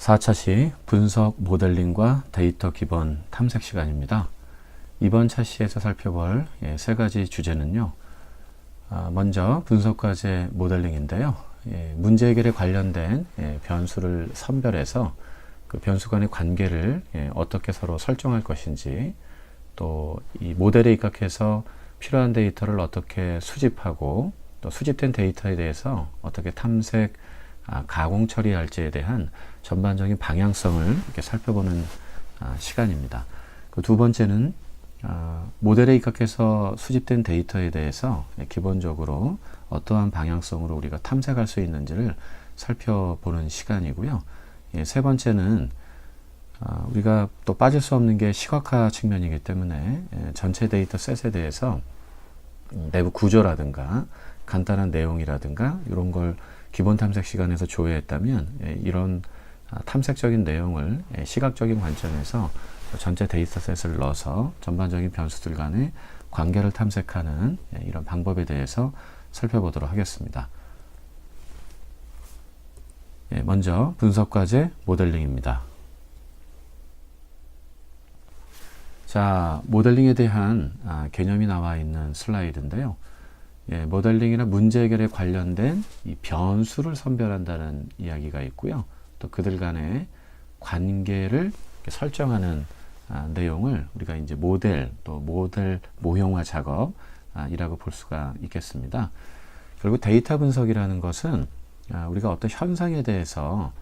4차시 분석 모델링과 데이터 기본 탐색 시간입니다. 이번 차시에서 살펴볼 세 가지 주제는요. 먼저 분석 과제 모델링인데요. 문제 해결에 관련된 변수를 선별해서 그 변수 간의 관계를 어떻게 서로 설정할 것인지, 또 이 모델에 입각해서 필요한 데이터를 어떻게 수집하고, 또 수집된 데이터에 대해서 어떻게 탐색, 가공 처리할지에 대한 전반적인 방향성을 이렇게 살펴보는 시간입니다. 그 두 번째는 모델에 입각해서 수집된 데이터에 대해서 기본적으로 어떠한 방향성으로 우리가 탐색할 수 있는지를 살펴보는 시간이고요. 세 번째는 우리가 또 빠질 수 없는 게 시각화 측면이기 때문에 전체 데이터 셋에 대해서 내부 구조라든가 간단한 내용이라든가 이런 걸 기본 탐색 시간에서 조회했다면, 이런 탐색적인 내용을 시각적인 관점에서 전체 데이터셋을 넣어서 전반적인 변수들 간의 관계를 탐색하는 이런 방법에 대해서 살펴보도록 하겠습니다. 먼저 분석 과제 모델링입니다. 자, 모델링에 대한 개념이 나와 있는 슬라이드인데요. 모델링이나 문제 해결에 관련된 이 변수를 선별한다는 이야기가 있고요. 또 그들 간의 관계를 설정하는 내용을 우리가 이제 모델, 또 모델 모형화 작업이라고 볼 수가 있겠습니다. 결국 데이터 분석이라는 것은 우리가 어떤 현상에 대해서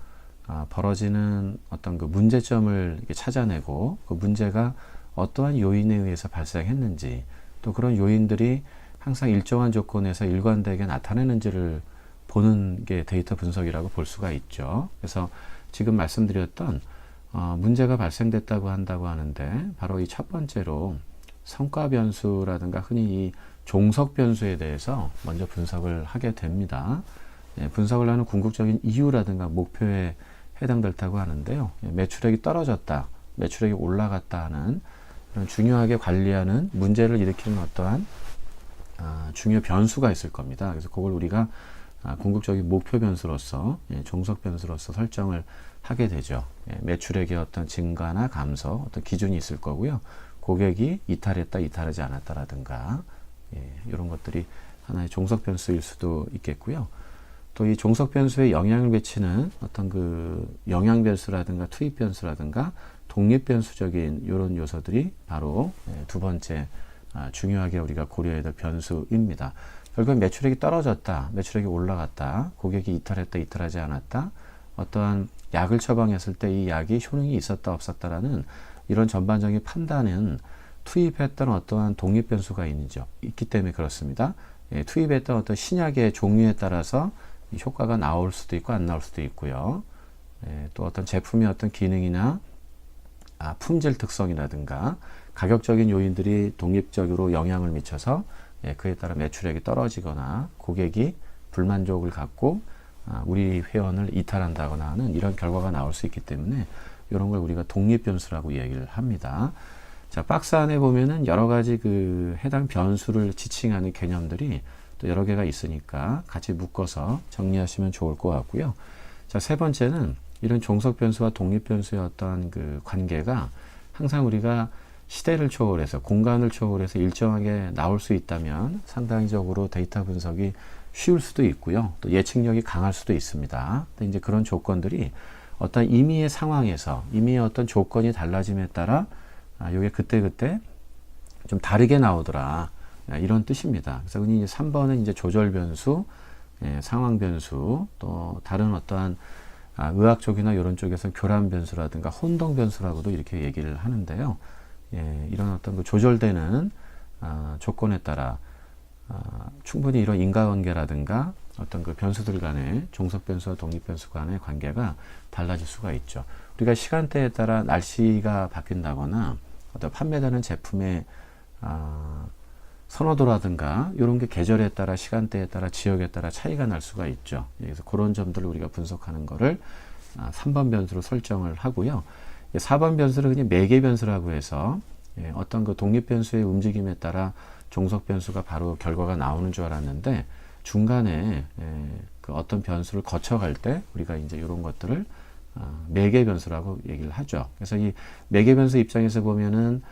벌어지는 어떤 그 문제점을 찾아내고, 그 문제가 어떠한 요인에 의해서 발생했는지, 또 그런 요인들이 항상 일정한 조건에서 일관되게 나타내는지를 보는 게 데이터 분석이라고 볼 수가 있죠. 그래서 지금 말씀드렸던 문제가 발생됐다고 한다고 하는데, 바로 이 첫 번째로 성과 변수라든가 흔히 이 종속 변수에 대해서 먼저 분석을 하게 됩니다. 분석을 하는 궁극적인 이유라든가 목표에 해당된다고 하는데요. 매출액이 떨어졌다, 매출액이 올라갔다 하는 그런 중요하게 관리하는 문제를 일으키는 어떠한 중요 변수가 있을 겁니다. 그래서 그걸 우리가 궁극적인 목표 변수로서, 종속 변수로서 설정을 하게 되죠. 매출액의 어떤 증가나 감소, 어떤 기준이 있을 거고요. 고객이 이탈했다, 이탈하지 않았다라든가, 이런 것들이 하나의 종속 변수일 수도 있겠고요. 또 이 종속 변수에 영향을 미치는 어떤 그 영향 변수라든가 투입 변수라든가 독립 변수적인 이런 요소들이 바로 두 번째 중요하게 우리가 고려해야 될 변수입니다. 결국 매출액이 떨어졌다, 매출액이 올라갔다, 고객이 이탈했다, 이탈하지 않았다, 어떠한 약을 처방했을 때 이 약이 효능이 있었다, 없었다라는 이런 전반적인 판단은 투입했던 어떠한 독립 변수가 있기 때문에 그렇습니다. 투입했던 어떤 신약의 종류에 따라서 이 효과가 나올 수도 있고 안 나올 수도 있고요. 또 어떤 제품의 어떤 기능이나 품질 특성이라든가 가격적인 요인들이 독립적으로 영향을 미쳐서 그에 따라 매출액이 떨어지거나 고객이 불만족을 갖고 우리 회원을 이탈한다거나 하는 이런 결과가 나올 수 있기 때문에 이런 걸 우리가 독립 변수라고 얘기를 합니다. 자, 박스 안에 보면은 여러 가지 그 해당 변수를 지칭하는 개념들이 또 여러 개가 있으니까 같이 묶어서 정리하시면 좋을 것 같고요. 자, 세 번째는 이런 종속 변수와 독립 변수의 어떠한 그 관계가 항상 우리가 시대를 초월해서, 공간을 초월해서 일정하게 나올 수 있다면 상당히적으로 데이터 분석이 쉬울 수도 있고요. 또 예측력이 강할 수도 있습니다. 근데 이제 그런 조건들이 어떤 임의의 상황에서, 임의의 어떤 조건이 달라짐에 따라 이게 그때그때 좀 다르게 나오더라, 이런 뜻입니다. 그래서 흔히 이제 3번은 이제 조절 변수, 상황 변수, 또 다른 어떠한 의학 쪽이나 이런 쪽에서 교란 변수라든가 혼동 변수라고도 이렇게 얘기를 하는데요. 이런 어떤 그 조절되는 조건에 따라 충분히 이런 인과관계라든가 어떤 그 변수들 간의 종속 변수와 독립 변수 간의 관계가 달라질 수가 있죠. 우리가 시간대에 따라 날씨가 바뀐다거나 어떤 판매되는 제품의 선호도라든가 이런 게 계절에 따라, 시간대에 따라, 지역에 따라 차이가 날 수가 있죠. 그래서 그런 점들을 우리가 분석하는 거를 3번 변수로 설정을 하고요. 4번 변수를 그냥 매개 변수라고 해서 어떤 그 독립 변수의 움직임에 따라 종속 변수가 바로 결과가 나오는 줄 알았는데, 중간에 그 어떤 변수를 거쳐갈 때 우리가 이제 이런 것들을 매개 변수라고 얘기를 하죠. 그래서 이 매개 변수 입장에서 보면은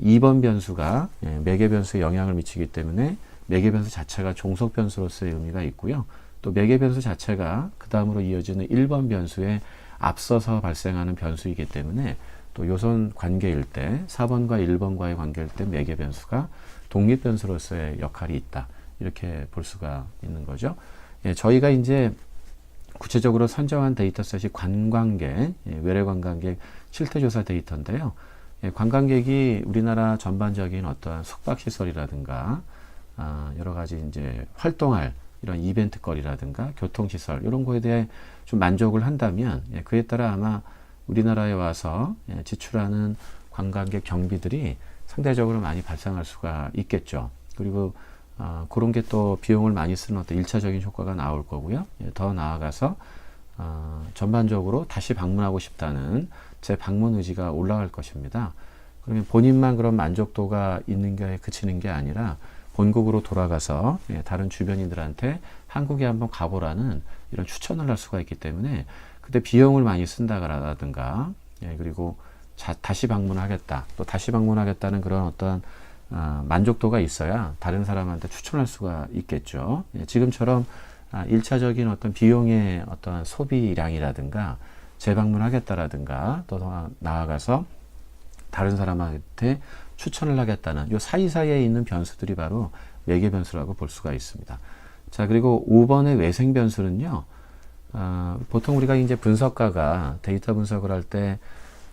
2번 변수가 매개 변수에 영향을 미치기 때문에 매개 변수 자체가 종속 변수로서의 의미가 있고요. 또 매개 변수 자체가 그 다음으로 이어지는 1번 변수에 앞서서 발생하는 변수이기 때문에 또 요선 관계일 때 4번과 1번과의 관계일 때 매개 변수가 독립 변수로서의 역할이 있다. 이렇게 볼 수가 있는 거죠. 저희가 이제 구체적으로 선정한 데이터셋이 관광객, 외래 관광객 실태조사 데이터인데요. 관광객이 우리나라 전반적인 어떠한 숙박시설이라든가 여러 가지 이제 활동할 이런 이벤트 거리라든가 교통시설 이런 거에 대해 좀 만족을 한다면 그에 따라 아마 우리나라에 와서 지출하는 관광객 경비들이 상대적으로 많이 발생할 수가 있겠죠. 그리고 그런 게 또 비용을 많이 쓰는 어떤 1차적인 효과가 나올 거고요. 더 나아가서 전반적으로 다시 방문하고 싶다는 제 방문 의지가 올라갈 것입니다. 그러면 본인만 그런 만족도가 있는 게 그치는 게 아니라 본국으로 돌아가서 다른 주변인들한테 한국에 한번 가보라는 이런 추천을 할 수가 있기 때문에 그때 비용을 많이 쓴다라든가 그리고 다시 방문하겠다 또 다시 방문하겠다는 그런 어떤 만족도가 있어야 다른 사람한테 추천할 수가 있겠죠. 지금처럼 1차적인 어떤 비용의 어떤 소비량이라든가 재방문하겠다라든가 또 더 나아가서 다른 사람한테 추천을 하겠다는 요 사이사이에 있는 변수들이 바로 매개 변수라고 볼 수가 있습니다. 자, 그리고 5번의 외생 변수는요. 보통 우리가 이제 분석가가 데이터 분석을 할 때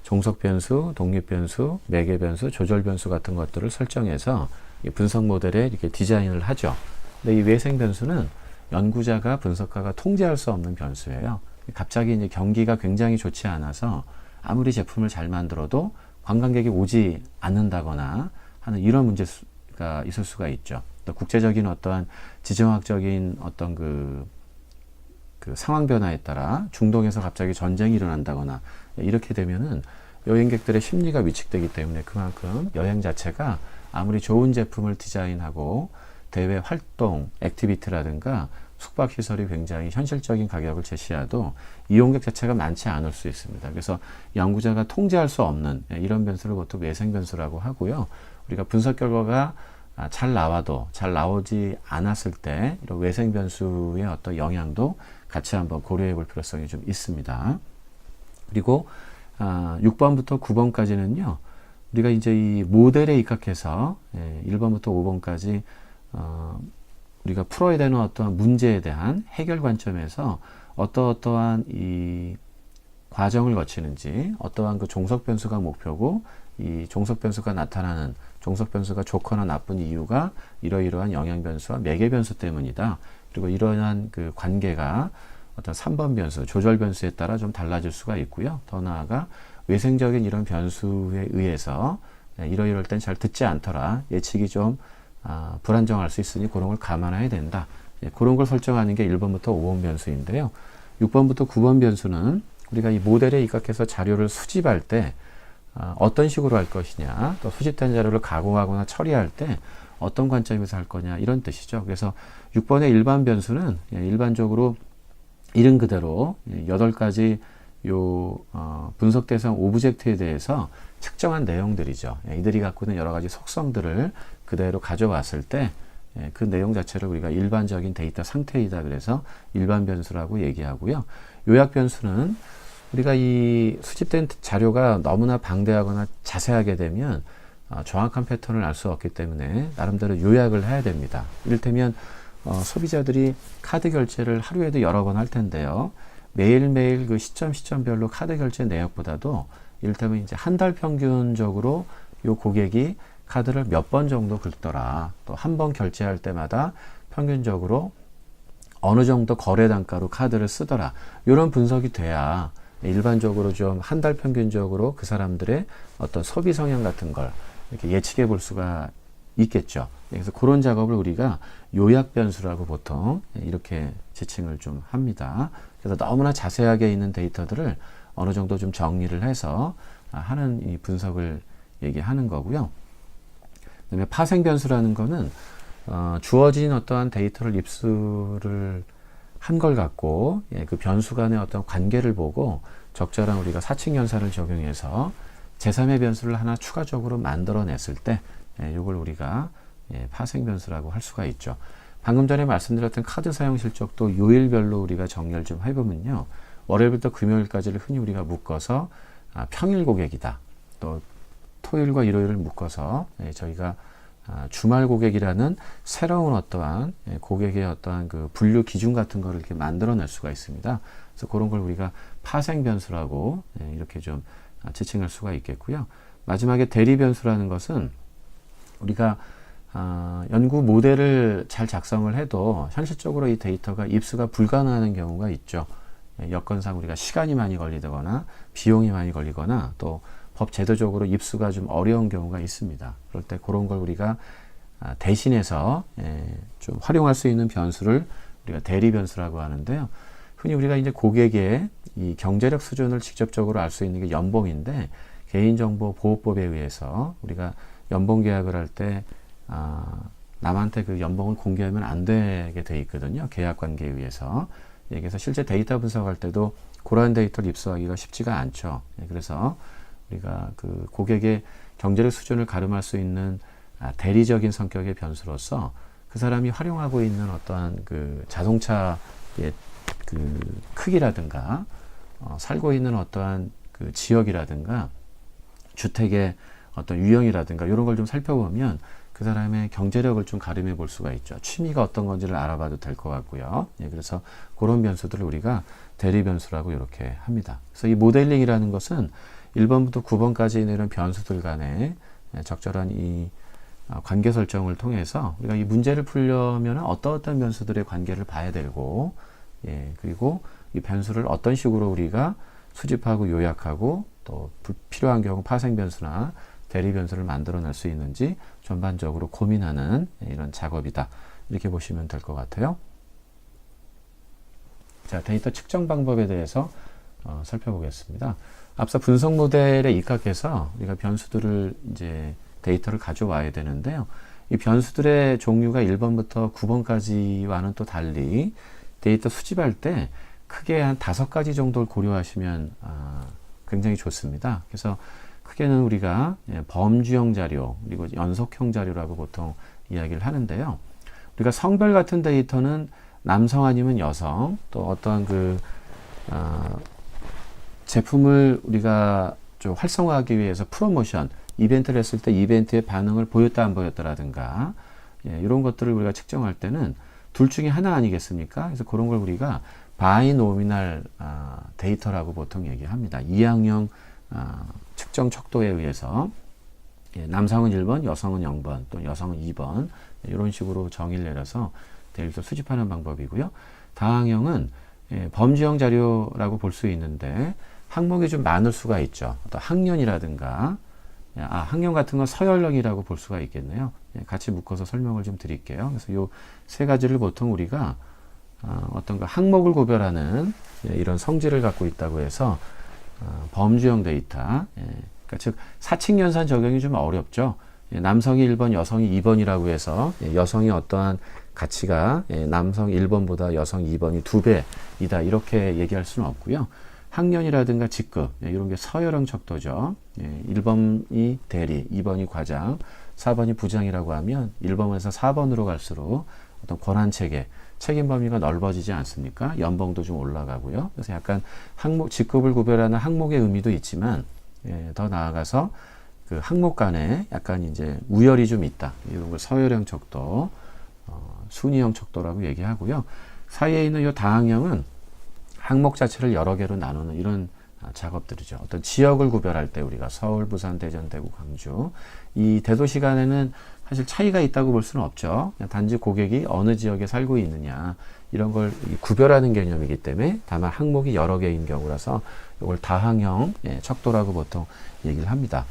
종속 변수, 독립 변수, 매개 변수, 조절 변수 같은 것들을 설정해서 분석 모델에 이렇게 디자인을 하죠. 근데 이 외생 변수는 연구자가 분석가가 통제할 수 없는 변수예요. 갑자기 이제 경기가 굉장히 좋지 않아서 아무리 제품을 잘 만들어도 관광객이 오지 않는다거나 하는 이런 문제가 있을 수가 있죠. 또 국제적인 어떠한 지정학적인 어떤 그 상황 변화에 따라 중동에서 갑자기 전쟁이 일어난다거나 이렇게 되면은 여행객들의 심리가 위축되기 때문에 그만큼 여행 자체가 아무리 좋은 제품을 디자인하고 대외 활동, 액티비티라든가 숙박시설이 굉장히 현실적인 가격을 제시해도 이용객 자체가 많지 않을 수 있습니다. 그래서 연구자가 통제할 수 없는 이런 변수를 보통 외생 변수라고 하고요. 우리가 분석 결과가 잘 나와도 잘 나오지 않았을 때 이런 외생 변수의 어떤 영향도 같이 한번 고려해 볼 필요성이 좀 있습니다. 그리고 6번부터 9번까지는요. 우리가 이제 이 모델에 입각해서 1번부터 5번까지 우리가 풀어야 되는 어떠한 문제에 대한 해결 관점에서 어떠한 이 과정을 거치는지 어떠한 그 종속 변수가 목표고 이 종속 변수가 나타나는 종속 변수가 좋거나 나쁜 이유가 이러이러한 영향 변수와 매개 변수 때문이다. 그리고 이러한 그 관계가 어떤 3번 변수, 조절 변수에 따라 좀 달라질 수가 있고요. 더 나아가 외생적인 이런 변수에 의해서 이러이럴 땐 잘 듣지 않더라. 예측이 좀 불안정할 수 있으니 그런 걸 감안해야 된다. 그런 걸 설정하는 게 1번부터 5번 변수인데요. 6번부터 9번 변수는 우리가 이 모델에 입각해서 자료를 수집할 때 어떤 식으로 할 것이냐, 또 수집된 자료를 가공하거나 처리할 때 어떤 관점에서 할 거냐 이런 뜻이죠. 그래서 6번의 일반 변수는 일반적으로 이름 그대로 8가지 분석 대상 오브젝트에 대해서 측정한 내용들이죠. 이들이 갖고 있는 여러 가지 속성들을 그대로 가져왔을 때 그 내용 자체를 우리가 일반적인 데이터 상태이다 그래서 일반 변수라고 얘기하고요. 요약 변수는 우리가 이 수집된 자료가 너무나 방대하거나 자세하게 되면 정확한 패턴을 알 수 없기 때문에 나름대로 요약을 해야 됩니다. 이를테면 소비자들이 카드 결제를 하루에도 여러 번 할 텐데요. 매일매일 그 시점별로 카드 결제 내역보다도 이를테면 이제 한 달 평균적으로 요 고객이 카드를 몇 번 정도 긁더라. 또 한 번 결제할 때마다 평균적으로 어느 정도 거래 단가로 카드를 쓰더라. 이런 분석이 돼야 일반적으로 좀 한 달 평균적으로 그 사람들의 어떤 소비 성향 같은 걸 이렇게 예측해 볼 수가 있겠죠. 그래서 그런 작업을 우리가 요약 변수라고 보통 이렇게 지칭을 좀 합니다. 그래서 너무나 자세하게 있는 데이터들을 어느 정도 좀 정리를 해서 하는 이 분석을 얘기하는 거고요. 그다음에 파생 변수라는 거는 주어진 어떠한 데이터를 입수를 한 걸 갖고 그 변수 간의 어떤 관계를 보고 적절한 우리가 사칙 연산을 적용해서 제3의 변수를 하나 추가적으로 만들어냈을 때 이걸 우리가 파생 변수라고 할 수가 있죠. 방금 전에 말씀드렸던 카드 사용 실적도 요일별로 우리가 정리를 좀 해보면요. 월요일부터 금요일까지를 흔히 우리가 묶어서 평일 고객이다. 또 토요일과 일요일을 묶어서 저희가 주말 고객이라는 새로운 어떠한 고객의 어떠한 그 분류 기준 같은 거를 이렇게 만들어낼 수가 있습니다. 그래서 그런 걸 우리가 파생 변수라고 이렇게 좀 지칭할 수가 있겠고요. 마지막에 대리 변수라는 것은 우리가 연구 모델을 잘 작성을 해도 현실적으로 이 데이터가 입수가 불가능한 경우가 있죠. 여건상 우리가 시간이 많이 걸리거나 비용이 많이 걸리거나 또 법 제도적으로 입수가 좀 어려운 경우가 있습니다. 그럴 때 그런 걸 우리가 대신해서 좀 활용할 수 있는 변수를 우리가 대리 변수라고 하는데요. 흔히 우리가 이제 고객의 이 경제력 수준을 직접적으로 알 수 있는 게 연봉인데 개인정보보호법에 의해서 우리가 연봉 계약을 할 때 남한테 그 연봉을 공개하면 안 되게 돼 있거든요. 계약 관계에 의해서. 그래서 실제 데이터 분석할 때도 그러한 데이터를 입수하기가 쉽지가 않죠. 그래서 우리가 그 고객의 경제력 수준을 가름할 수 있는 대리적인 성격의 변수로서 그 사람이 활용하고 있는 어떠한 그 자동차의 그 크기라든가 살고 있는 어떠한 그 지역이라든가 주택의 어떤 유형이라든가 이런 걸 좀 살펴보면 그 사람의 경제력을 좀 가름해 볼 수가 있죠. 취미가 어떤 건지를 알아봐도 될 것 같고요. 그래서 그런 변수들을 우리가 대리 변수라고 이렇게 합니다. 그래서 이 모델링이라는 것은 1번부터 9번까지 있는 이런 변수들 간에 적절한 이 관계 설정을 통해서 우리가 이 문제를 풀려면 어떤 변수들의 관계를 봐야 되고 그리고 이 변수를 어떤 식으로 우리가 수집하고 요약하고 또 필요한 경우 파생 변수나 대리 변수를 만들어낼 수 있는지 전반적으로 고민하는 이런 작업이다. 이렇게 보시면 될 것 같아요. 자, 데이터 측정 방법에 대해서 살펴보겠습니다. 앞서 분석 모델에 입각해서 우리가 변수들을 이제 데이터를 가져와야 되는데요. 이 변수들의 종류가 1번부터 9번까지와는 또 달리 데이터 수집할 때 크게 한 5가지 정도를 고려하시면 굉장히 좋습니다. 그래서 크게는 우리가 범주형 자료 그리고 연속형 자료라고 보통 이야기를 하는데요. 우리가 성별 같은 데이터는 남성 아니면 여성 또 어떠한 그 제품을 우리가 좀 활성화하기 위해서 프로모션 이벤트를 했을 때 이벤트의 반응을 보였다 안 보였다라든가 이런 것들을 우리가 측정할 때는 둘 중에 하나 아니겠습니까? 그래서 그런 걸 우리가 바이노미널 데이터라고 보통 얘기합니다. 이항형 측정 척도에 의해서 남성은 1번, 여성은 0번, 또 여성은 2번 이런 식으로 정의를 내려서 데이터 수집하는 방법이고요. 다항형은 범주형 자료라고 볼 수 있는데 항목이 좀 많을 수가 있죠. 또 학년이라든가 학년 같은 건 서열형이라고 볼 수가 있겠네요. 같이 묶어서 설명을 좀 드릴게요. 그래서 요 세 가지를 보통 우리가 어떤 그 항목을 구별하는 이런 성질을 갖고 있다고 해서 범주형 데이터, 그러니까 즉 사칙 연산 적용이 좀 어렵죠. 남성이 1번, 여성이 2번이라고 해서 여성이 어떠한 가치가 남성 1번보다 여성 2번이 2배이다 이렇게 얘기할 수는 없고요. 학년이라든가 직급 이런 게 서열형 척도죠. 1번이 대리, 2번이 과장, 4번이 부장이라고 하면 1번에서 4번으로 갈수록 어떤 권한 체계, 책임 범위가 넓어지지 않습니까? 연봉도 좀 올라가고요. 그래서 약간 항목, 직급을 구별하는 항목의 의미도 있지만 더 나아가서 그 항목 간에 약간 이제 우열이 좀 있다. 이런 걸 서열형 척도, 순위형 척도라고 얘기하고요. 사이에 있는 이 다항형은 항목 자체를 여러 개로 나누는 이런 작업들이죠. 어떤 지역을 구별할 때 우리가 서울, 부산, 대전, 대구, 광주 이 대도시 간에는 사실 차이가 있다고 볼 수는 없죠. 그냥 단지 고객이 어느 지역에 살고 있느냐 이런 걸 구별하는 개념이기 때문에 다만 항목이 여러 개인 경우라서 이걸 다항형 척도라고 보통 얘기를 합니다.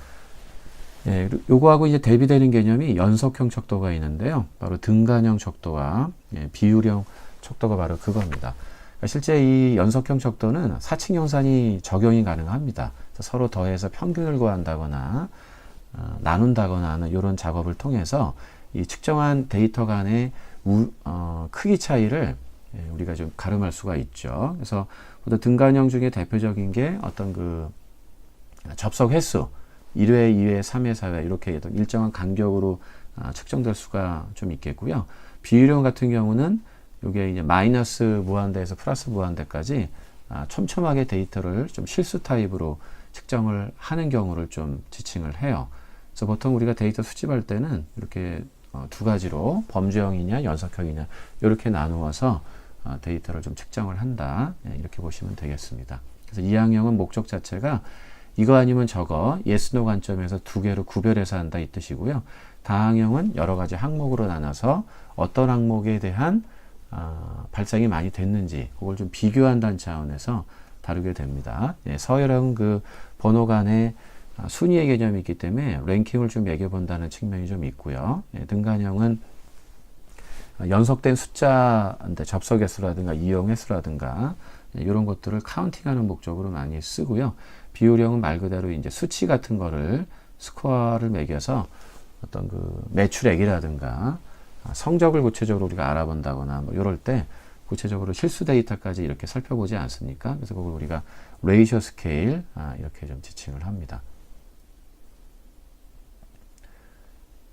요거하고 이제 대비되는 개념이 연속형 척도가 있는데요. 바로 등간형 척도와 비율형 척도가 바로 그겁니다. 실제 이 연속형 척도는 사칙 연산이 적용이 가능합니다. 서로 더해서 평균을 구한다거나 나눈다거나 하는 이런 작업을 통해서 이 측정한 데이터 간의 크기 차이를 우리가 좀 가름할 수가 있죠. 그래서 보통 등간형 중에 대표적인 게 어떤 그 접속 횟수 1회, 2회, 3회, 4회 이렇게 일정한 간격으로 측정될 수가 좀 있겠고요. 비유령 같은 경우는 이게 이제 마이너스 무한대에서 플러스 무한대까지 촘촘하게 데이터를 좀 실수 타입으로 측정을 하는 경우를 좀 지칭을 해요. 그래서 보통 우리가 데이터 수집할 때는 이렇게 두 가지로 범주형이냐 연속형이냐 이렇게 나누어서 데이터를 좀 측정을 한다. 이렇게 보시면 되겠습니다. 그래서 이항형은 목적 자체가 이거 아니면 저거 yes, no 관점에서 두 개로 구별해서 한다 이 뜻이고요. 다항형은 여러 가지 항목으로 나눠서 어떤 항목에 대한 발생이 많이 됐는지 그걸 좀 비교한다는 차원에서 다루게 됩니다. 서열형은 그 번호 간의 순위의 개념이 있기 때문에 랭킹을 좀 매겨본다는 측면이 좀 있고요. 등간형은 연속된 숫자인데 접속 횟수라든가 이용 횟수라든가 이런 것들을 카운팅하는 목적으로 많이 쓰고요. 비율형은 말 그대로 이제 수치 같은 거를 스코어를 매겨서 어떤 그 매출액이라든가 성적을 구체적으로 우리가 알아본다거나 뭐 이럴 때 구체적으로 실수 데이터까지 이렇게 살펴보지 않습니까? 그래서 그걸 우리가 레이셔 스케일 이렇게 좀 지칭을 합니다.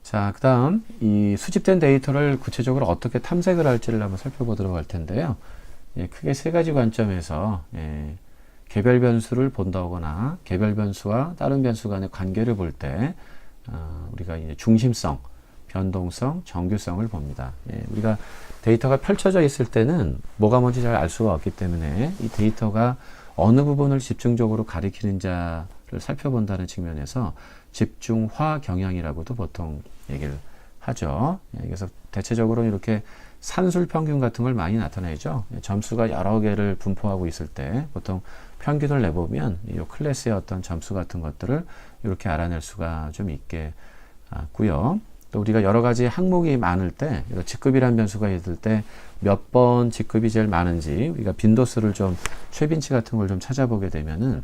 자, 그 다음 이 수집된 데이터를 구체적으로 어떻게 탐색을 할지를 한번 살펴보도록 할 텐데요. 크게 세 가지 관점에서 개별 변수를 본다거나 개별 변수와 다른 변수 간의 관계를 볼 때 우리가 이제 중심성, 변동성, 정규성을 봅니다. 우리가 데이터가 펼쳐져 있을 때는 뭐가 뭔지 잘 알 수가 없기 때문에 이 데이터가 어느 부분을 집중적으로 가리키는지를 살펴본다는 측면에서 집중화 경향이라고도 보통 얘기를 하죠. 그래서 대체적으로 이렇게 산술 평균 같은 걸 많이 나타내죠. 점수가 여러 개를 분포하고 있을 때 보통 평균을 내보면 이 클래스의 어떤 점수 같은 것들을 이렇게 알아낼 수가 좀 있겠고요. 또 우리가 여러 가지 항목이 많을 때, 직급이라는 변수가 있을 때 몇 번 직급이 제일 많은지 우리가 빈도수를 좀 최빈치 같은 걸 좀 찾아보게 되면은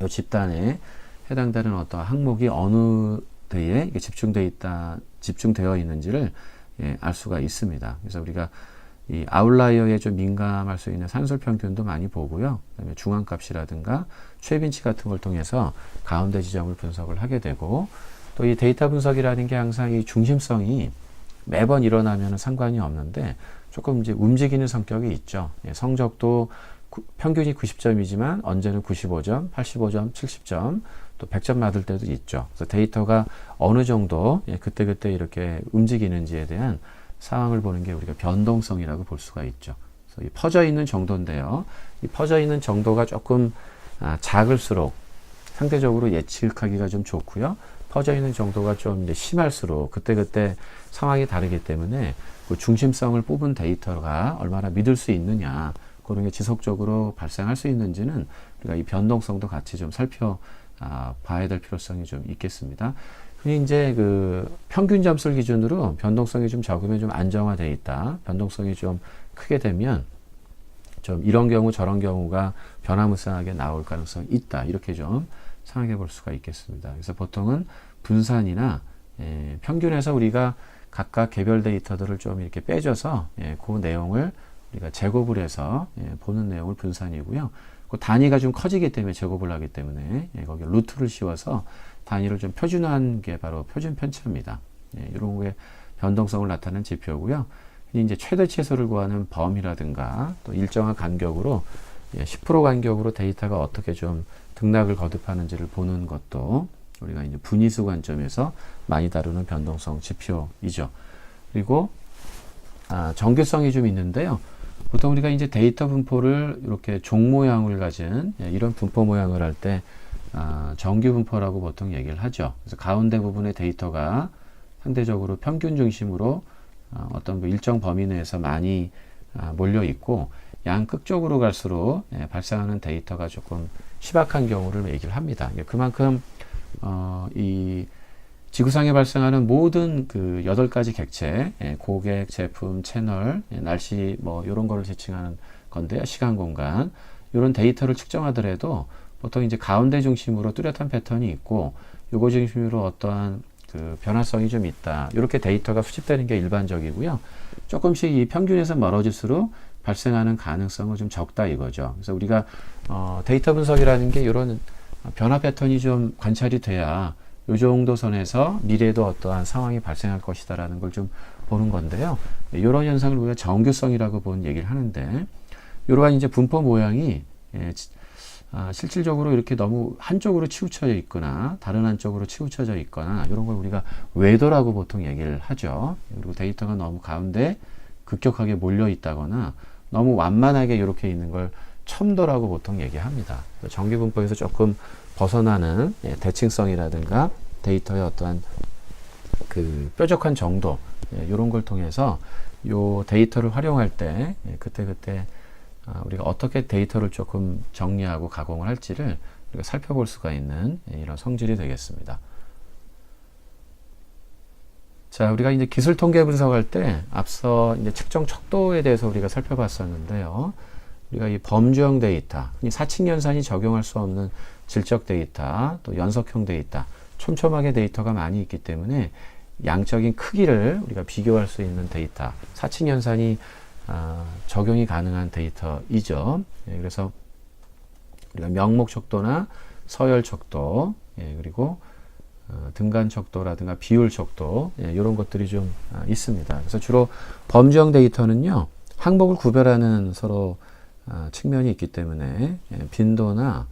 이 집단에 해당되는 어떤 항목이 어느 데에 집중되어 있는지를 알 수가 있습니다. 그래서 우리가 이 아웃라이어에 좀 민감할 수 있는 산술 평균도 많이 보고요. 그다음에 중앙값이라든가 최빈치 같은 걸 통해서 가운데 지점을 분석을 하게 되고 또 이 데이터 분석이라는 게 항상 이 중심성이 매번 일어나면 상관이 없는데 조금 이제 움직이는 성격이 있죠. 성적도 평균이 90점이지만 언제는 95점, 85점, 70점, 또 100점 받을 때도 있죠. 그래서 데이터가 어느 정도 그때그때 이렇게 움직이는지에 대한 상황을 보는 게 우리가 변동성이라고 볼 수가 있죠. 그래서 이 퍼져 있는 정도인데요. 이 퍼져 있는 정도가 조금 작을수록 상대적으로 예측하기가 좀 좋고요. 퍼져 있는 정도가 좀 이제 심할수록 그때그때 상황이 다르기 때문에 그 중심성을 뽑은 데이터가 얼마나 믿을 수 있느냐, 그런 게 지속적으로 발생할 수 있는지는 우리가 이 변동성도 같이 좀 봐야 될 필요성이 좀 있겠습니다. 흔히 이제 그 평균 점수를 기준으로 변동성이 좀 적으면 좀 안정화되어 있다. 변동성이 좀 크게 되면 좀 이런 경우 저런 경우가 변화무쌍하게 나올 가능성이 있다. 이렇게 좀 상황해 볼 수가 있겠습니다. 그래서 보통은 분산이나 평균에서 우리가 각각 개별 데이터들을 좀 이렇게 빼줘서 그 내용을 우리가 제곱을 해서 보는 내용을 분산이고요. 그 단위가 좀 커지기 때문에 제곱을 하기 때문에 거기 루트를 씌워서 단위를 좀 표준화한 게 바로 표준 편차입니다. 이런 게 변동성을 나타내는 지표고요. 이제 최대치수를 구하는 범위라든가 또 일정한 간격으로 10% 간격으로 데이터가 어떻게 좀 등락을 거듭하는지를 보는 것도 우리가 이제 분위수 관점에서 많이 다루는 변동성 지표이죠. 그리고 정규성이 좀 있는데요. 보통 우리가 이제 데이터 분포를 이렇게 종 모양을 가진 이런 분포 모양을 할 때 정규 분포라고 보통 얘기를 하죠. 그래서 가운데 부분의 데이터가 상대적으로 평균 중심으로 어떤 일정 범위 내에서 많이 몰려 있고 양극적으로 갈수록 발생하는 데이터가 조금 희박한 경우를 얘기를 합니다. 그만큼 이 지구상에 발생하는 모든 그 8가지 객체, 고객, 제품, 채널, 날씨 뭐 이런 거를 지칭하는 건데요. 시간, 공간 이런 데이터를 측정하더라도 보통 이제 가운데 중심으로 뚜렷한 패턴이 있고 요거 중심으로 어떠한 그 변화성이 좀 있다. 이렇게 데이터가 수집되는 게 일반적이고요. 조금씩 이 평균에서 멀어질수록 발생하는 가능성은 좀 적다 이거죠. 그래서 우리가 데이터 분석이라는 게 이런 변화 패턴이 좀 관찰이 돼야 이 정도 선에서 미래에도 어떠한 상황이 발생할 것이다라는 걸 좀 보는 건데요. 이런 현상을 우리가 정규성이라고 보는 얘기를 하는데, 이러한 이제 분포 모양이 실질적으로 이렇게 너무 한쪽으로 치우쳐져 있거나 다른 한쪽으로 치우쳐져 있거나 이런 걸 우리가 궤도라고 보통 얘기를 하죠. 그리고 데이터가 너무 가운데 급격하게 몰려 있다거나 너무 완만하게 이렇게 있는 걸 첨도라고 보통 얘기합니다. 정규 분포에서 조금 벗어나는 대칭성이라든가 데이터의 어떠한 그 뾰족한 정도, 이런 걸 통해서 요 데이터를 활용할 때 그때그때 우리가 어떻게 데이터를 조금 정리하고 가공을 할지를 우리가 살펴볼 수가 있는 이런 성질이 되겠습니다. 자, 우리가 이제 기술 통계 분석할 때 앞서 이제 측정 척도에 대해서 우리가 살펴봤었는데요. 우리가 이 범주형 데이터, 사칙 연산이 적용할 수 없는 질적 데이터, 또 연속형 데이터, 촘촘하게 데이터가 많이 있기 때문에 양적인 크기를 우리가 비교할 수 있는 데이터, 사칙 연산이 적용이 가능한 데이터이죠. 그래서 우리가 명목 척도나 서열 척도, 그리고 등간 척도라든가 비율 척도, 이런 것들이 좀 있습니다. 그래서 주로 범주형 데이터는요, 항목을 구별하는 서로 측면이 있기 때문에 빈도나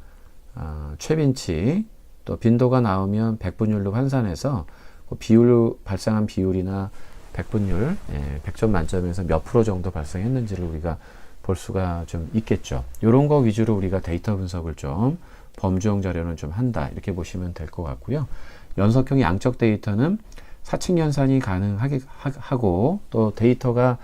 최빈치, 또 빈도가 나오면 백분율로 환산해서 그 비율, 발생한 비율이나 백분율, 100점 만점에서 몇 프로 정도 발생했는지를 우리가 볼 수가 좀 있겠죠. 이런 거 위주로 우리가 데이터 분석을 좀 범주형 자료는 좀 한다, 이렇게 보시면 될 것 같고요. 연속형 양적 데이터는 사칙 연산이 가능하고 또 데이터가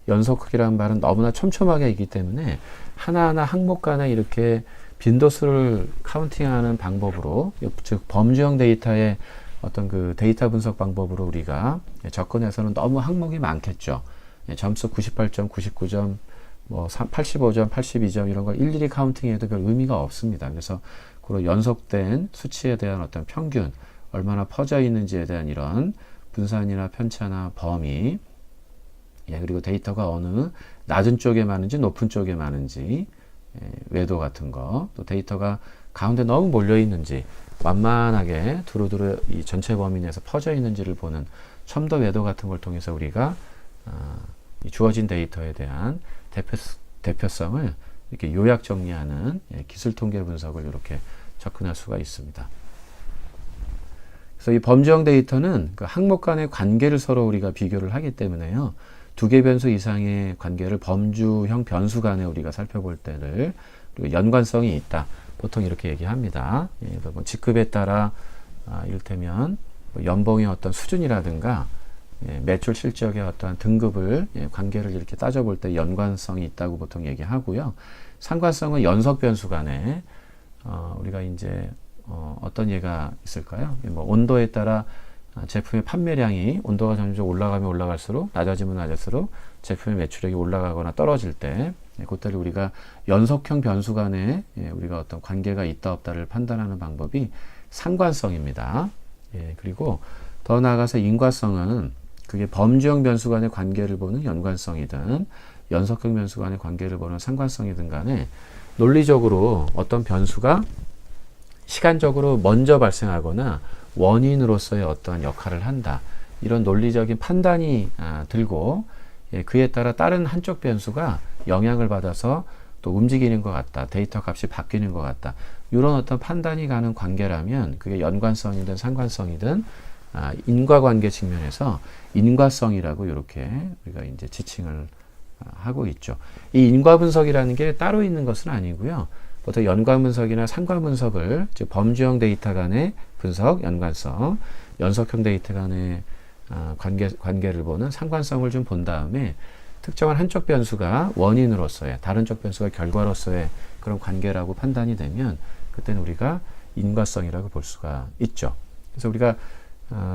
연속 크기라는 말은 너무나 촘촘하게 있기 때문에 하나하나 항목 간에 이렇게 빈도수를 카운팅하는 방법으로, 즉 범주형 데이터의 어떤 그 데이터 분석 방법으로 우리가 접근해서는 너무 항목이 많겠죠. 점수 98점, 99점, 뭐 85점, 82점 이런 걸 일일이 카운팅해도 별 의미가 없습니다. 그래서 그런 연속된 수치에 대한 어떤 평균, 얼마나 퍼져 있는지에 대한 이런 분산이나 편차나 범위, 그리고 데이터가 어느 낮은 쪽에 많은지 높은 쪽에 많은지, 외도 같은 거, 또 데이터가 가운데 너무 몰려 있는지 완만하게 두루두루 이 전체 범위 내에서 퍼져 있는지를 보는 첨도 외도 같은 걸 통해서 우리가 이 주어진 데이터에 대한 대표성을 이렇게 요약 정리하는 기술 통계 분석을 이렇게 접근할 수가 있습니다. 그래서 이 범주형 데이터는 그 항목 간의 관계를 서로 우리가 비교를 하기 때문에요. 두 개 변수 이상의 관계를 범주형 변수 간에 우리가 살펴볼 때를 연관성이 있다, 보통 이렇게 얘기합니다. 뭐 직급에 따라 이를테면 뭐 연봉의 어떤 수준이라든가 매출 실적의 어떠한 등급을 관계를 이렇게 따져볼 때 연관성이 있다고 보통 얘기하고요. 상관성은 연속 변수 간에 우리가 이제 어떤 예가 있을까요? 뭐 온도에 따라 제품의 판매량이 온도가 점점 올라가면 올라갈수록, 낮아지면 낮을수록 제품의 매출액이 올라가거나 떨어질 때 그때를 우리가 연속형 변수 간에 우리가 어떤 관계가 있다 없다를 판단하는 방법이 상관성입니다. 그리고 더 나아가서 인과성은 그게 범주형 변수 간의 관계를 보는 연관성이든 연속형 변수 간의 관계를 보는 상관성이든 간에 논리적으로 어떤 변수가 시간적으로 먼저 발생하거나 원인으로서의 어떠한 역할을 한다, 이런 논리적인 판단이 들고 그에 따라 다른 한쪽 변수가 영향을 받아서 또 움직이는 것 같다, 데이터 값이 바뀌는 것 같다, 이런 어떤 판단이 가는 관계라면 그게 연관성이든 상관성이든 인과관계 측면에서 인과성이라고 이렇게 우리가 이제 지칭을 하고 있죠. 이 인과 분석이라는 게 따로 있는 것은 아니고요. 보통 연관 분석이나 상관 분석을, 즉 범주형 데이터 간의 분석, 연관성, 연속형 데이터 간의 관계를 보는 상관성을 좀 본 다음에 특정한 한쪽 변수가 원인으로서의, 다른 쪽 변수가 결과로서의 그런 관계라고 판단이 되면 그때는 우리가 인과성이라고 볼 수가 있죠. 그래서 우리가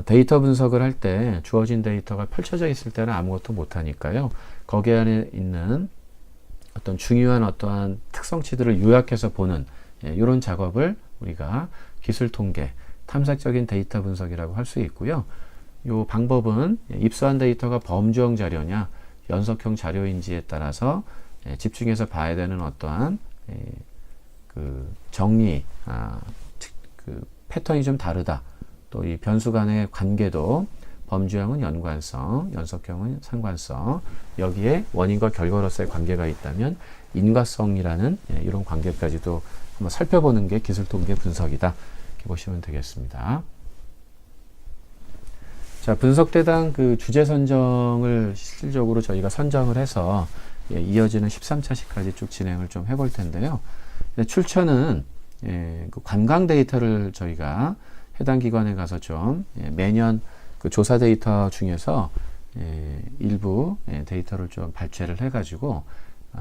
데이터 분석을 할 때 주어진 데이터가 펼쳐져 있을 때는 아무것도 못하니까요. 거기 안에 있는 어떤 중요한 어떠한 특성치들을 요약해서 보는 이런 작업을 우리가 기술 통계, 탐색적인 데이터 분석이라고 할 수 있고요. 이 방법은 입수한 데이터가 범주형 자료냐 연속형 자료인지에 따라서 집중해서 봐야 되는 어떠한 그 정리, 그 패턴이 좀 다르다. 또 이 변수 간의 관계도 범주형은 연관성, 연속형은 상관성, 여기에 원인과 결과로서의 관계가 있다면 인과성이라는 이런 관계까지도 한번 살펴보는 게 기술 통계 분석이다. 이렇게 보시면 되겠습니다. 자, 분석 대상 그 주제 선정을 실질적으로 저희가 선정을 해서 이어지는 13차시까지 쭉 진행을 좀 해볼 텐데요. 출처는 그 관광 데이터를 저희가 해당 기관에 가서 좀 매년 그 조사 데이터 중에서 일부 데이터를 좀 발췌를 해가지고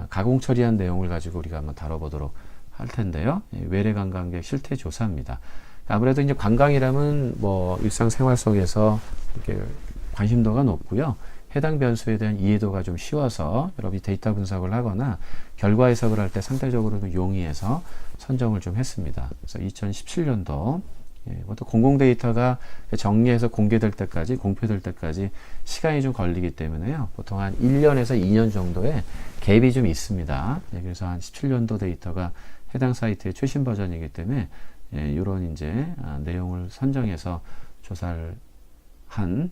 가공 처리한 내용을 가지고 우리가 한번 다뤄보도록 할 텐데요. 외래 관광객 실태 조사입니다. 아무래도 이제 관광이라면 뭐 일상생활 속에서 이렇게 관심도가 높고요. 해당 변수에 대한 이해도가 좀 쉬워서 여러분이 데이터 분석을 하거나 결과 해석을 할 때 상대적으로 용이해서 선정을 좀 했습니다. 그래서 2017년도 또 공공 데이터가 정리해서 공개될 때까지, 공표될 때까지 시간이 좀 걸리기 때문에요. 보통 한 1년에서 2년 정도의 갭이 좀 있습니다. 그래서 한 17년도 데이터가 해당 사이트의 최신 버전이기 때문에 이런 이제 내용을 선정해서 조사를 한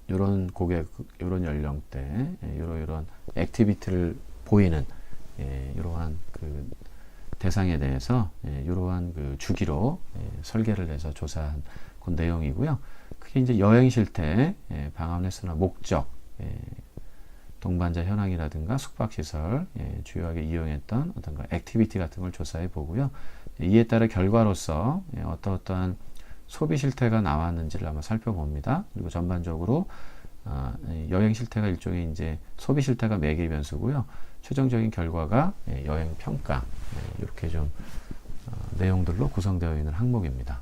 이런 고객, 이런 연령대, 이런 액티비티를 보이는 이러한 그 대상에 대해서 이러한 그 주기로 설계를 해서 조사한 그 내용이고요. 그게 이제 여행 실태, 방한 횟수나 목적, 동반자 현황이라든가 숙박시설, 주요하게 이용했던 어떤 액티비티 같은 걸 조사해 보고요. 이에 따라 결과로서 어떠한 소비 실태가 나왔는지를 한번 살펴봅니다. 그리고 전반적으로 여행 실태가 일종의 이제 소비 실태가 매개 변수고요. 최종적인 결과가 여행 평가, 이렇게 좀 내용들로 구성되어 있는 항목입니다.